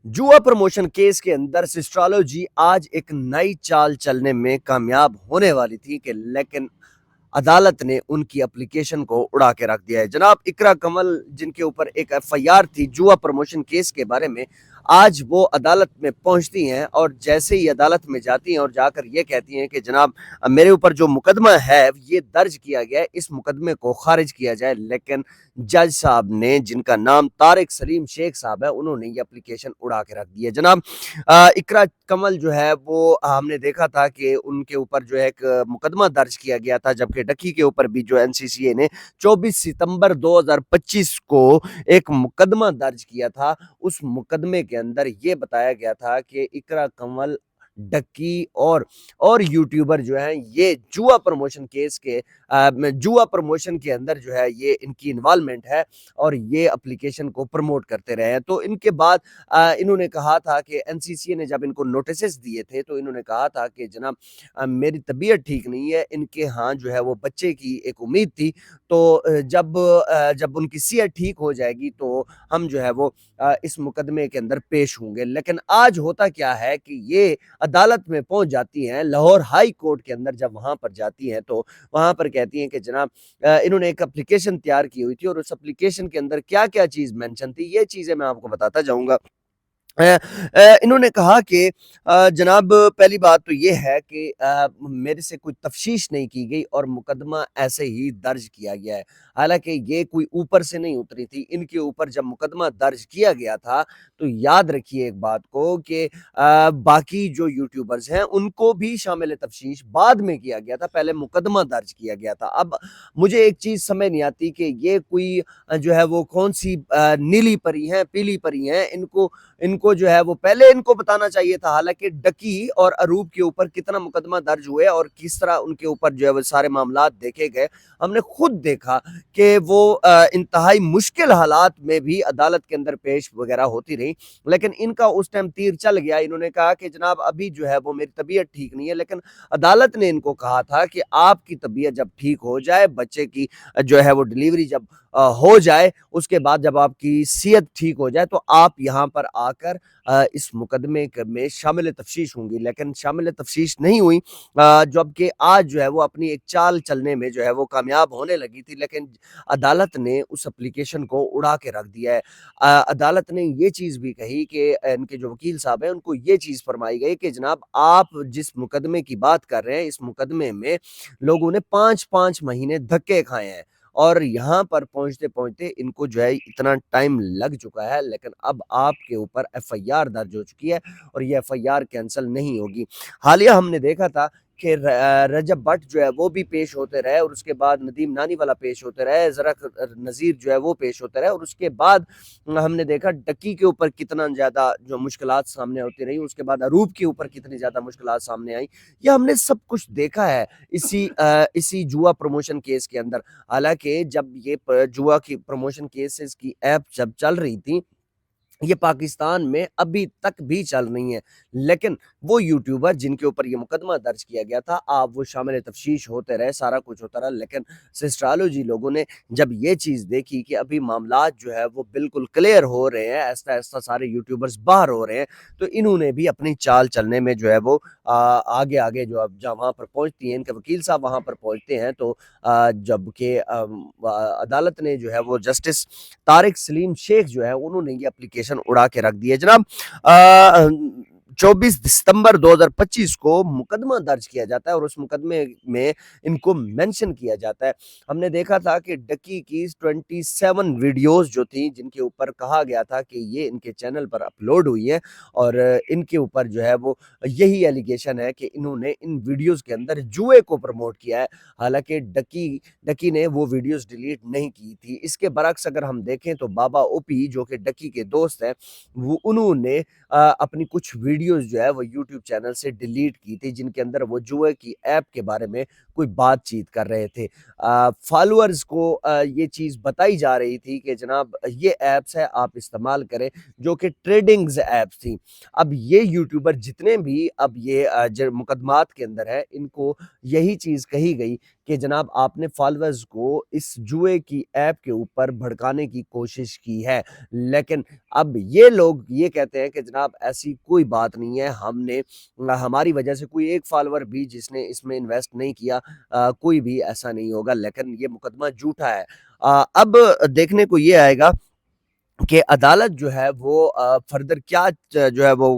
जुआ promotion case के अंदर सिस्ट्रोलॉजी आज एक नई चाल चलने में कामयाब होने वाली थी कि लेकिन अदालत ने उनकी एप्लीकेशन को उड़ा के रख दिया है। जनाब इकरा कमल जिनके ऊपर एक एफआईआर थी जुआ प्रमोशन केस के बारे में, आज वो अदालत में पहुंचती हैं और जैसे ही अदालत में जाती हैं और जाकर ये कहती हैं कि जनाब मेरे ऊपर जो मुकदमा है ये दर्ज किया गया है, इस मुकदमे को खारिज किया जाए। लेकिन जज साहब ने, जिनका नाम तारिक सलीम शेख साहब है, उन्होंने ये एप्लीकेशन उड़ा के रख दी है। जनाब इकरा कमल जो है वो हमने देखा था कि उनके ऊपर जो है एक मुकदमा दर्ज किया गया था, जबकि डकी के ऊपर भी जो एनसीसीए ने 24 सितंबर 2025 को एक मुकदमा दर्ज किया था। उस मुकदमे के अंदर ये बताया गया था कि इकरा कमल, डक्की और यूट्यूबर जो हैं ये जुआ प्रमोशन केस के जुआ प्रमोशन के अंदर जो है ये इनकी इन्वॉल्वमेंट है और ये एप्लीकेशन को प्रमोट करते रहे हैं। तो इनके बाद इन्होंने कहा था कि एनसीसीए ने जब इनको नोटिसेस दिए थे तो इन्होंने कहा था कि जनाब मेरी तबीयत ठीक नहीं है, इनके यहाँ जो है वो बच्चे की एक उम्मीद थी। तो जब उनकी सेहत ठीक हो जाएगी तो हम जो है वो इस मुकदमे के अंदर पेश होंगे। लेकिन आज होता क्या है कि ये अदालत में पहुंच जाती हैं, लाहौर हाई कोर्ट के अंदर जब वहां पर जाती हैं तो वहां पर कहती हैं कि जनाब इन्होंने एक एप्लीकेशन तैयार की हुई थी और उस एप्लीकेशन के अंदर क्या क्या चीज मेंशन थी, ये चीजें मैं आपको बताता जाऊंगा। इन्होंने कहा कि जनाब पहली बात तो ये है कि मेरे से कोई तफ्तीश नहीं की गई और मुकदमा ऐसे ही दर्ज किया गया है। हालांकि ये कोई ऊपर से नहीं उतरी थी, इनके ऊपर जब मुकदमा दर्ज किया गया था तो याद रखिए एक बात को कि बाकी जो यूट्यूबर्स हैं उनको भी शामिल तफ्तीश बाद में किया गया था, पहले मुकदमा दर्ज किया गया था। अब मुझे एक चीज समझ नहीं आती कि ये कोई जो है वो कौन सी नीली परी है, पीली परी है, इनको इनको जो है वो पहले इनको बताना चाहिए था। हालांकि डकी और अरूब के ऊपर कितना मुकदमा दर्ज हुए और किस तरह उनके ऊपर जो है वो सारे मामलात देखे गए, हमने खुद देखा कि वो इंतहाई मुश्किल हालात में भी अदालत के अंदर पेश वगैरह होती रही। लेकिन इनका उस टाइम तीर चल गया, इन्होंने कहा कि जनाब अभी जो है वो मेरी तबीयत ठीक नहीं है। लेकिन अदालत ने इनको कहा था कि आपकी तबीयत जब ठीक हो जाए, बच्चे की जो है वो डिलीवरी जब हो जाए, उसके बाद जब आपकी सेहत ठीक हो जाए तो आप यहाँ पर आकर इस मुकदमे में शामिल तफ्तीश होंगी। लेकिन शामिल तफ्तीश नहीं हुई, जबकि आज जो है वो अपनी एक चाल चलने में जो है वो कामयाब होने लगी थी। लेकिन अदालत ने उस एप्लीकेशन को उड़ा के रख दिया है। अदालत ने ये चीज़ भी कही कि इनके जो वकील साहब हैं उनको ये चीज़ फरमाई गई कि जनाब आप जिस मुकदमे की बात कर रहे हैं, इस मुकदमे में लोगों ने 5-5 महीने धक्के खाए हैं और यहाँ पर पहुँचते-पहुँचते इनको जो है इतना टाइम लग चुका है। लेकिन अब आपके ऊपर एफआईआर दर्ज हो चुकी है और ये एफआईआर कैंसल नहीं होगी। हालिया हमने देखा था कि रजब भट्ट जो है वो भी पेश होते रहे और उसके बाद नदीम नानी वाला पेश होते रहे, ज़रक नज़ीर जो है वो पेश होते रहे और उसके बाद हमने देखा डक्की के ऊपर कितना ज़्यादा जो मुश्किलात सामने होती रही, उसके बाद अरूब के ऊपर कितनी ज़्यादा मुश्किलात सामने आई। ये हमने सब कुछ देखा है इसी जुआ प्रमोशन केस के अंदर। हालाँकि जब ये जुआ की प्रमोशन केसेस की ऐप जब चल रही थी, ये पाकिस्तान में अभी तक भी चल रही हैं। लेकिन वो यूट्यूबर जिनके ऊपर ये मुकदमा दर्ज किया गया था, आप वो शामिल तफ्तीश होते रहे, सारा कुछ होता रहा। लेकिन सिस्ट्रोलॉजी लोगों ने जब ये चीज़ देखी कि अभी मामलात जो है वो बिल्कुल क्लियर हो रहे हैं, ऐसा-ऐसा सारे यूट्यूबर्स बाहर हो रहे हैं, तो इन्होंने भी अपनी चाल चलने में जो है वो आगे-आगे जो अब जहाँ वहाँ पर पहुँचती हैं, इनके वकील साहब वहाँ पर पहुँचते हैं तो जबकि अदालत ने जो है वो जस्टिस तारिक सलीम शेख जो है उन्होंने ये एप्लीकेशन उड़ा के रख दी है। जनाब 24 सितंबर 2025 को मुकदमा दर्ज किया जाता है और उस मुकदमे में इनको मेंशन किया जाता है। हमने देखा था कि डकी की 27 वीडियोस जो थी जिनके ऊपर कहा गया था कि ये इनके चैनल पर अपलोड हुई है और इनके ऊपर जो है वो यही एलिगेशन है कि इन्होंने इन वीडियोस के अंदर जुए को प्रमोट किया है। हालांकि डकी ने वो वीडियोस डिलीट नहीं की थी। इसके बरक्स अगर हम देखें तो बाबा ओपी जो कि डकी के दोस्त हैं, वो उन्होंने अपनी कुछ वीडियोस जो है वो यूट्यूब चैनल से डिलीट की थी जिनके अंदर वो जुए की ऐप के बारे में कोई बातचीत कर रहे थे। फॉलोअर्स को ये चीज़ बताई जा रही थी कि जनाब ये ऐप्स है, आप इस्तेमाल करें, जो कि ट्रेडिंग्स ऐप्स थी। अब ये यूट्यूबर जितने भी अब ये मुकदमात के अंदर है, इनको यही चीज़ कही गई کہ جناب آپ نے فالورز کو اس جوئے کی ایپ کے اوپر بھڑکانے کی کوشش کی ہے، لیکن اب یہ لوگ یہ کہتے ہیں کہ جناب ایسی کوئی بات نہیں ہے، ہم نے ہماری وجہ سے کوئی ایک فالور بھی جس نے اس میں انویسٹ نہیں کیا، کوئی بھی ایسا نہیں ہوگا، لیکن یہ مقدمہ جھوٹا ہے۔ اب دیکھنے کو یہ آئے گا کہ عدالت جو ہے وہ فردر کیا جو ہے وہ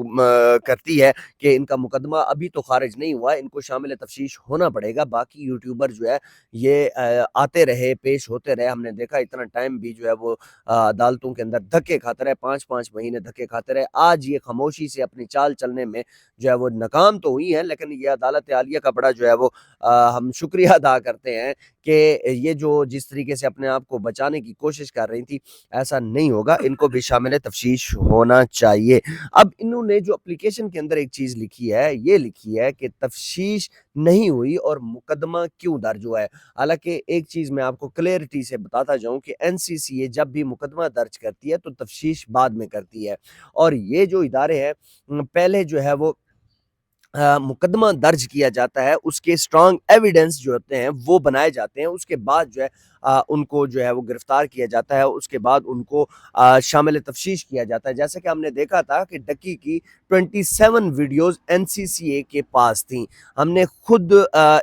کرتی ہے، کہ ان کا مقدمہ ابھی تو خارج نہیں ہوا ہے، ان کو شامل تفتیش ہونا پڑے گا۔ باقی یوٹیوبر جو ہے یہ آتے رہے، پیش ہوتے رہے، ہم نے دیکھا اتنا ٹائم بھی جو ہے وہ عدالتوں کے اندر دھکے کھاتے رہے، 5 مہینے دھکے کھاتے رہے۔ آج یہ خاموشی سے اپنی چال چلنے میں جو ہے وہ ناکام تو ہوئی ہے، لیکن یہ عدالت عالیہ کا بڑا جو ہے وہ ہم شکریہ ادا کرتے ہیں کہ یہ جو جس طریقے سے اپنے آپ کو بچانے کی کوشش کر رہی تھی، ایسا نہیں ہوگا، ان کو بھی شامل تفتیش ہونا چاہیے۔ اب انہوں نے جو اپلیکیشن کے اندر ایک چیز لکھی ہے، یہ لکھی ہے کہ تفتیش نہیں ہوئی اور مقدمہ کیوں درج ہوا ہے۔ حالانکہ ایک چیز میں آپ کو کلیئرٹی سے بتاتا جاؤں کہ NCCA جب بھی مقدمہ درج کرتی ہے تو تفتیش بعد میں کرتی ہے، اور یہ جو ادارے ہیں پہلے جو ہے وہ مقدمہ درج کیا جاتا ہے، اس کے اسٹرانگ ایویڈنس جو ہوتے ہیں وہ بنائے جاتے ہیں، اس کے بعد جو ہے ان کو جو ہے وہ گرفتار کیا جاتا ہے، اس کے بعد ان کو شامل تفتیش کیا جاتا ہے۔ جیسے کہ ہم نے دیکھا تھا کہ ڈکی کی 27 ویڈیوز NCCA کے پاس تھیں۔ ہم نے خود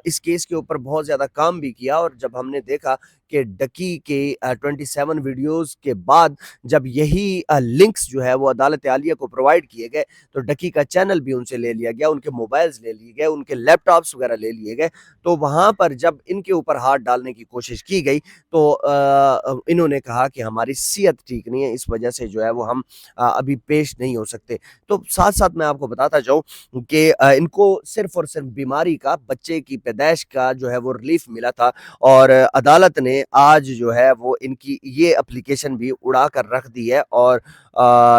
اس کیس کے اوپر بہت زیادہ کام بھی کیا، اور جب ہم نے دیکھا کہ ڈکی کے 27 ویڈیوز کے بعد جب یہی لنکس جو ہے وہ عدالت عالیہ کو پرووائڈ کیے گئے، تو ڈکی کا چینل بھی ان سے لے لیا گیا، ان کے موبائلز لے لیے گئے، ان کے لیپ ٹاپس وغیرہ لے لیے گئے۔ تو وہاں پر جب ان کے اوپر ہاتھ ڈالنے کی کوشش کی گئی تو انہوں نے کہا کہ ہماری صحت ٹھیک نہیں ہے، اس وجہ سے جو ہے وہ ہم ابھی پیش نہیں ہو سکتے۔ تو ساتھ ساتھ میں آپ کو بتاتا جاؤں کہ ان کو صرف اور صرف بیماری کا، بچے کی پیدائش کا جو ہے وہ ریلیف ملا تھا، اور عدالت نے آج جو ہے وہ ان کی یہ اپلیکیشن بھی اڑا کر رکھ دی ہے، اور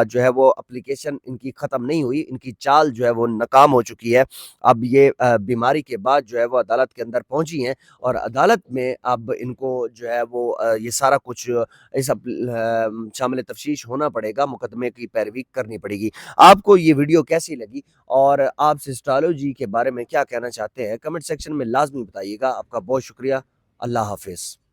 جو ہے وہ اپلیکیشن ان کی ختم نہیں ہوئی، ان کی چال جو ہے وہ ناکام ہو چکی ہے۔ اب یہ بیماری کے بعد جو ہے وہ عدالت کے اندر پہنچی ہیں، اور عدالت میں اب ان کو جو ہے وہ یہ سارا کچھ اس شامل تفتیش ہونا پڑے گا، مقدمے کی پیروی کرنی پڑے گی۔ آپ کو یہ ویڈیو کیسی لگی اور آپ سسٹالوجی کے بارے میں کیا کہنا چاہتے ہیں، کمنٹ سیکشن میں لازمی بتائیے گا۔ آپ کا بہت شکریہ، اللہ حافظ۔